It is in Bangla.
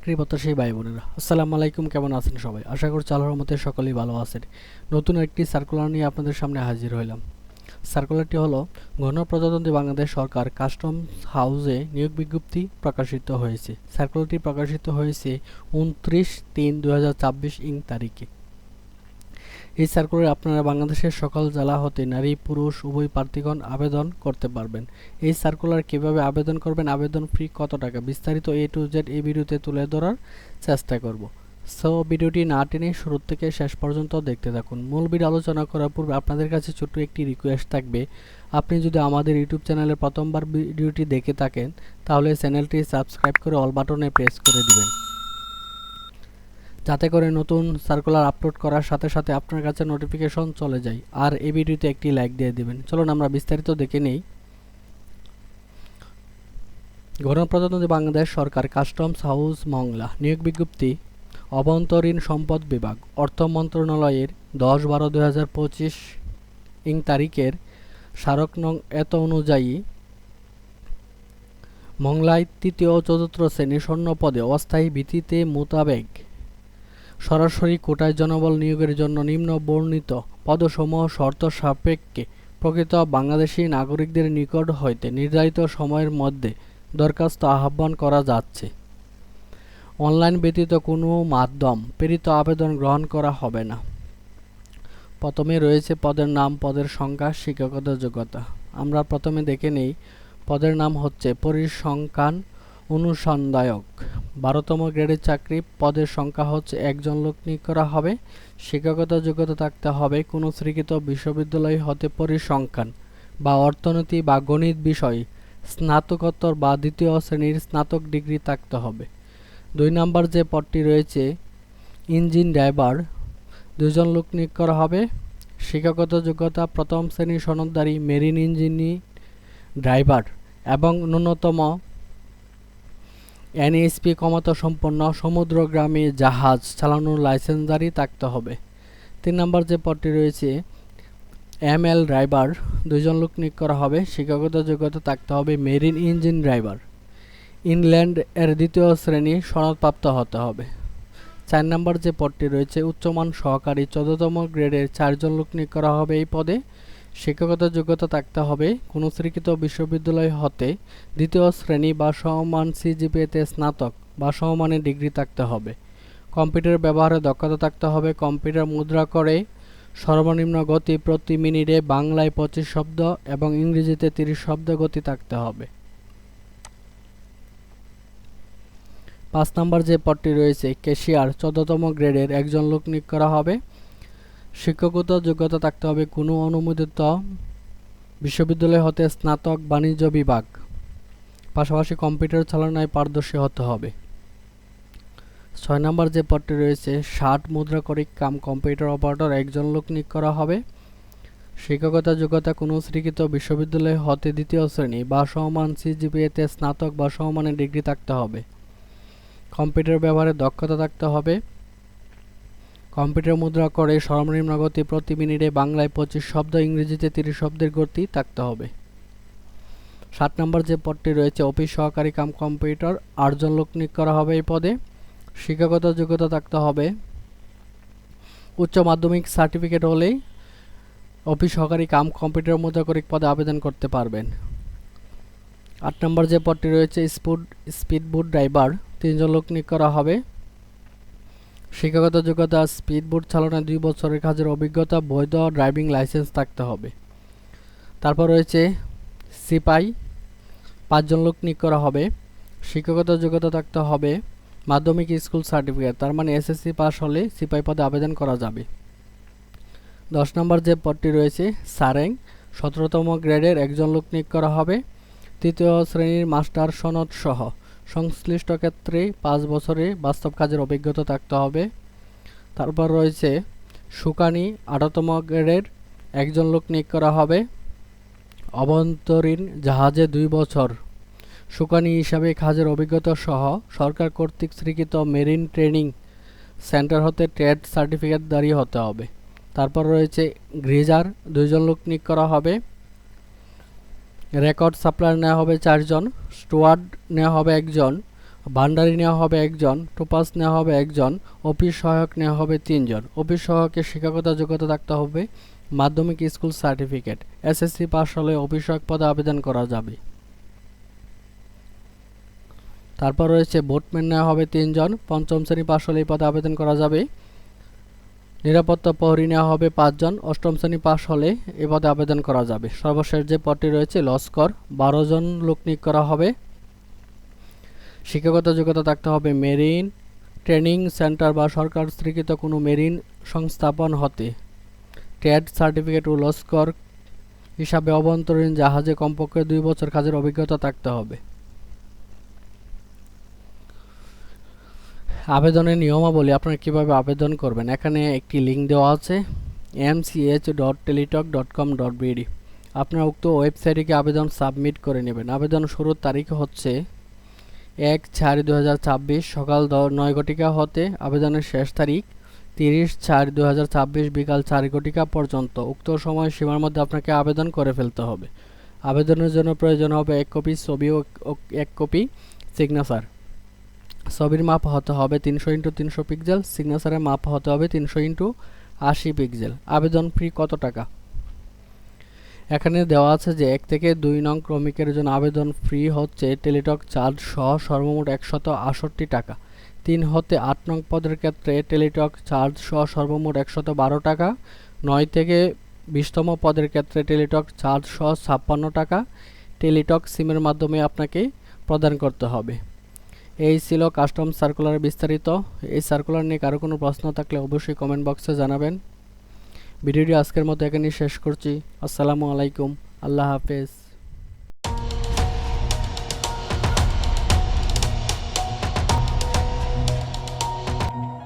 চাকরি প্রত্যাশী ভাই বোনেরা, আসসালামু আলাইকুম। কেমন আছেন সবাই? আশা করছি আল্লাহর রহমতে সকলেই ভালো আছেন। নতুন একটি সার্কুলার নিয়ে আপনাদের সামনে হাজির হইলাম। সার্কুলারটি হলো গণপ্রজাতন্ত্রী বাংলাদেশ সরকার কাস্টমস হাউসে নিয়োগ বিজ্ঞপ্তি প্রকাশিত হয়েছে। সার্কুলারটি প্রকাশিত হয়েছে 29/3/2024 তারিখে। এই সার্কুলারে আপনারা বাংলাদেশের সকল জেলা হতে নারী পুরুষ উভয় প্রার্থীগণ আবেদন করতে পারবেন। এই সার্কুলার কিভাবে আবেদন করবেন, আবেদন ফি কত টাকা, বিস্তারিত A to Z এই ভিডিওতে তুলে ধরার চেষ্টা করব। সো ভিডিওটি না টেনে শুরু থেকে শেষ পর্যন্ত দেখতে থাকুন। মূল ভিডিও আলোচনা করার পূর্বে আপনাদের কাছে ছোট্ট একটি রিকোয়েস্ট থাকবে। আপনি যদি আমাদের ইউটিউব চ্যানেলে প্রথমবার ভিডিওটি দেখে থাকেন তাহলে চ্যানেলটি সাবস্ক্রাইব করে অল বাটনে প্রেস করে দিবেন, যাতে করে নতুন সার্কুলার আপলোড করার সাথে সাথে আপনার কাছে নোটিফিকেশন চলে যায়। আর এই ভিডিওতে একটি লাইক দিয়ে দিবেন। চলুন আমরা বিস্তারিত দেখে নেই। গণপ্রজাতন্ত্রী বাংলাদেশ সরকার কাস্টমস হাউস মংলা নিয়োগ বিজ্ঞপ্তি অভ্যন্তরীণ সম্পদ বিভাগ অর্থ মন্ত্রণালয়ের 10/12/2025 তারিখের স্মারক নং এত অনুযায়ী মংলায় তৃতীয় ও চতুর্থ শ্রেণীর শূন্য পদে অস্থায়ী ভিত্তিতে মোতাবেক সরাসরি কোটায় জনবল নিয়োগের জন্য নিম্ন বর্ণিত পদসমূহ শর্ত সাপেক্ষে প্রকৃত বাংলাদেশী নাগরিকদের নিকট হইতে নির্ধারিত সময়ের মধ্যে দরখাস্ত আহ্বান করা যাচ্ছে। অনলাইন ব্যতীত কোনো মাধ্যম প্রেরিত আবেদন গ্রহণ করা হবে না। প্রথমে রয়েছে পদের নাম, পদের সংখ্যা, শিক্ষাগত যোগ্যতা। আমরা প্রথমে দেখে নেই। পদের নাম হচ্ছে পরিসংখ্যান অনুসন্ধায়ক, 12তম গ্রেডের চাকরি। পদের সংখ্যা হচ্ছে একজন লোক নিয়োগ করা হবে। শিক্ষাগত যোগ্যতা থাকতে হবে কোনো স্বীকৃত বিশ্ববিদ্যালয় হতে পরিসংখ্যান বা অর্থনীতি বা গণিত বিষয় স্নাতকোত্তর বা দ্বিতীয় শ্রেণীর স্নাতক ডিগ্রি থাকতে হবে। 2 নম্বর যে পদটি রয়েছে ইঞ্জিন ড্রাইভার, 2 জন লোক নিয়োগ করা হবে। শিক্ষাগত যোগ্যতা প্রথম শ্রেণীর সনদধারী মেরিন ইঞ্জিনি ড্রাইভার এবং ন্যূনতম NSP ক্ষমতা সম্পন্ন সমুদ্রগামী জাহাজ চালানোর লাইসেন্সধারী থাকতে হবে। 3 নম্বর যে পদটি রয়েছে ML ড্রাইভার, 2 জন লোক নিয়োগ করা হবে। শিক্ষাগত যোগ্যতা থাকতে হবে মেরিন ইঞ্জিন ড্রাইভার, ইনল্যান্ড এর দ্বিতীয় শ্রেণী সনদপ্রাপ্ত হতে হবে। 4 নম্বর যে পদটি রয়েছে উচ্চমান সহকারী, 14তম গ্রেডের 4 জন লোক নিয়োগ করা হবে এই পদে। শিক্ষাগত যোগ্যতা থাকতে হবে কোনো স্বীকৃত বিশ্ববিদ্যালয় হতে দ্বিতীয় শ্রেণী বা সমমান CGPA-তে স্নাতক বা সমমানের ডিগ্রি থাকতে হবে। কম্পিউটার ব্যবহারে দক্ষতা থাকতে হবে। কম্পিউটার মুদ্রা করে সর্বনিম্ন গতি প্রতি মিনিটে বাংলায় 25 শব্দ এবং ইংরেজিতে 30 শব্দ গতি থাকতে হবে। 5 নম্বর যে পদটি রয়েছে ক্যাশিয়ার, 14তম গ্রেডের 1 জন লোক নিয়োগ করা হবে। শিক্ষাগত যোগ্যতা থাকতে হবে কোনো অনুমোদিত বিশ্ববিদ্যালয় হতে স্নাতক বাণিজ্য বিভাগ, পাশাপাশি কম্পিউটার চালনায় পারদর্শী হতে হবে। 6 নম্বর যে পদটি রয়েছে 60 মুদ্রাকরিক কাম কম্পিউটার অপারেটর, 1 জন লোক নিয়োগ করা হবে। শিক্ষাগত যোগ্যতা কোনো স্বীকৃত বিশ্ববিদ্যালয় হতে দ্বিতীয় শ্রেণী বা সমমান CGPA-তে স্নাতক বা সমমানের ডিগ্রি থাকতে হবে। কম্পিউটার ব্যবহারে দক্ষতা থাকতে হবে। কম্পিউটার মুদ্রা করে সর্বনিম্ন গতি প্রতি মিনিটে বাংলায় 25 শব্দ, ইংরেজিতে 30 শব্দের গতি থাকতে হবে। 7 নম্বর যে পদটি রয়েছে অফিস সহকারী কাম কম্পিউটার, 8 জন লোক নিয়োগ করা হবে এই পদে। শিক্ষাগত যোগ্যতা থাকতে হবে উচ্চ মাধ্যমিক সার্টিফিকেট হলেই অফিস সহকারী কাম কম্পিউটার মুদ্রাকরিক পদে আবেদন করতে পারবেন। 8 নম্বর যে পদটি রয়েছে স্পিডবোট ড্রাইভার, 3 জন লোক নিয়োগ করা হবে। শিক্ষাগত যোগ্যতা স্পিডবোট চালনায় 2 বছরের কাজের অভিজ্ঞতা, বৈধ ড্রাইভিং লাইসেন্স থাকতে হবে। তারপর রয়েছে সিপাই, 5 জন লোক নিয়োগ করা হবে। শিক্ষাগত যোগ্যতা থাকতে হবে মাধ্যমিক স্কুল সার্টিফিকেট, তার মানে SSC পাস হলে সিপাই পদে আবেদন করা যাবে। 10 নম্বর যে পদটি রয়েছে সারেং, 17তম গ্রেডের 1 জন লোক নিয়োগ করা হবে। তৃতীয় শ্রেণীর মাস্টার সনদ সহ সংশ্লিষ্ট ক্ষেত্রে 5 বছরে বাস্তব কাজের অভিজ্ঞতা থাকতে হবে। তারপর রয়েছে শুকানি, 18তম গ্রেডের 1 জন লোক নিয়োগ করা হবে। অভ্যন্তরীণ জাহাজে 2 বছর শুকানি হিসাবে কাজের অভিজ্ঞতা সহ সরকার কর্তৃক স্বীকৃত মেরিন ট্রেনিং সেন্টার হতে ট্রেড সার্টিফিকেট দাঁড়িয়ে হতে হবে। তারপর রয়েছে গ্রেজার, 2 জন লোক নিয়োগ করা হবে। রেকর্ড সাপ্লায়ার নেওয়া হবে 4 জন, স্টুয়ার্ড নেওয়া হবে 1 জন, ভান্ডারি নেওয়া হবে একজন, টোপাস নেওয়া হবে একজন, অফিস সহায়ক নেওয়া হবে 3 জন। অফিস সহায়কের শিক্ষাগত যোগ্যতা থাকতে হবে মাধ্যমিক স্কুল সার্টিফিকেট। এসএসসি পাস হলে অফিস সহায়ক পদে আবেদন করা যাবে। তারপর রয়েছে বোটম্যান নেওয়া হবে 3 জন, পঞ্চম শ্রেণী পাস হলে এই পদে আবেদন করা যাবে। নিরাপত্তা প্রহরী নেওয়া হবে 5 জন, অষ্টম শ্রেণী পাস হলে এই পদে আবেদন করা যাবে। সর্বশেষ যে পদটি রয়েছে লস্কর, 12 জন লোক নিয়োগ করা হবে। শিক্ষাগত যোগ্যতা থাকতে হবে মেরিন ট্রেনিং সেন্টার বা সরকার স্বীকৃত কোনো মেরিন সংস্থাপন হতে ট্রেড সার্টিফিকেট ও লস্কর হিসাবে অভ্যন্তরীণ জাহাজে কমপক্ষে 2 বছর কাজের অভিজ্ঞতা থাকতে হবে। আবেদনের নিয়মাবলী, আপনারা কিভাবে আবেদন করবেন, এখানে একটি লিঙ্ক দেওয়া আছে mch.teletalk.com.bd। আপনারা উক্ত ওয়েবসাইটে গিয়ে আবেদন সাবমিট করে নেবেন। আবেদন শুরুর তারিখ হচ্ছে 1/4/2026 সকাল 9 ঘটিকা হতে আবেদনের শেষ তারিখ 30/4/2026 বিকাল 4 ঘটিকা পর্যন্ত। উক্ত সময় সীমার মধ্যে আপনাকে আবেদন করে ফেলতে হবে। আবেদনের জন্য প্রয়োজন হবে 1 কপি ছবি ও 1 কপি সিগনেচার। ছবির মাপ হতে হবে 300x300 পিক্সেল, সিগনেচারের মাপ হতে হবে 300x80 পিক্সেল। আবেদন ফি কত টাকা? এখানে দেওয়া আছে যে 1 থেকে 2 নং ক্রমিকের জন্য আবেদন ফি হচ্ছে টেলিটক চার্জ সহ সর্বমোট 168 টাকা। 3 হতে 8 নং পদের ক্ষেত্রে টেলিটক চার্জ সহ সর্বমোট 112 টাকা। 9 থেকে 20তম পদের ক্ষেত্রে টেলিটক চার্জ সহ 56 টাকা টেলিটক সিমের মাধ্যমে আপনাকে প্রদান করতে হবে। এই ছিল কাস্টম সার্কুলারের বিস্তারিত। এই সার্কুলার নিয়ে কারো কোনো প্রশ্ন থাকলে অবশ্যই কমেন্ট বক্সে জানাবেন। ভিডিওটি আজকের মতো এখানেই শেষ করছি। আসসালামু আলাইকুম, আল্লাহ হাফেজ।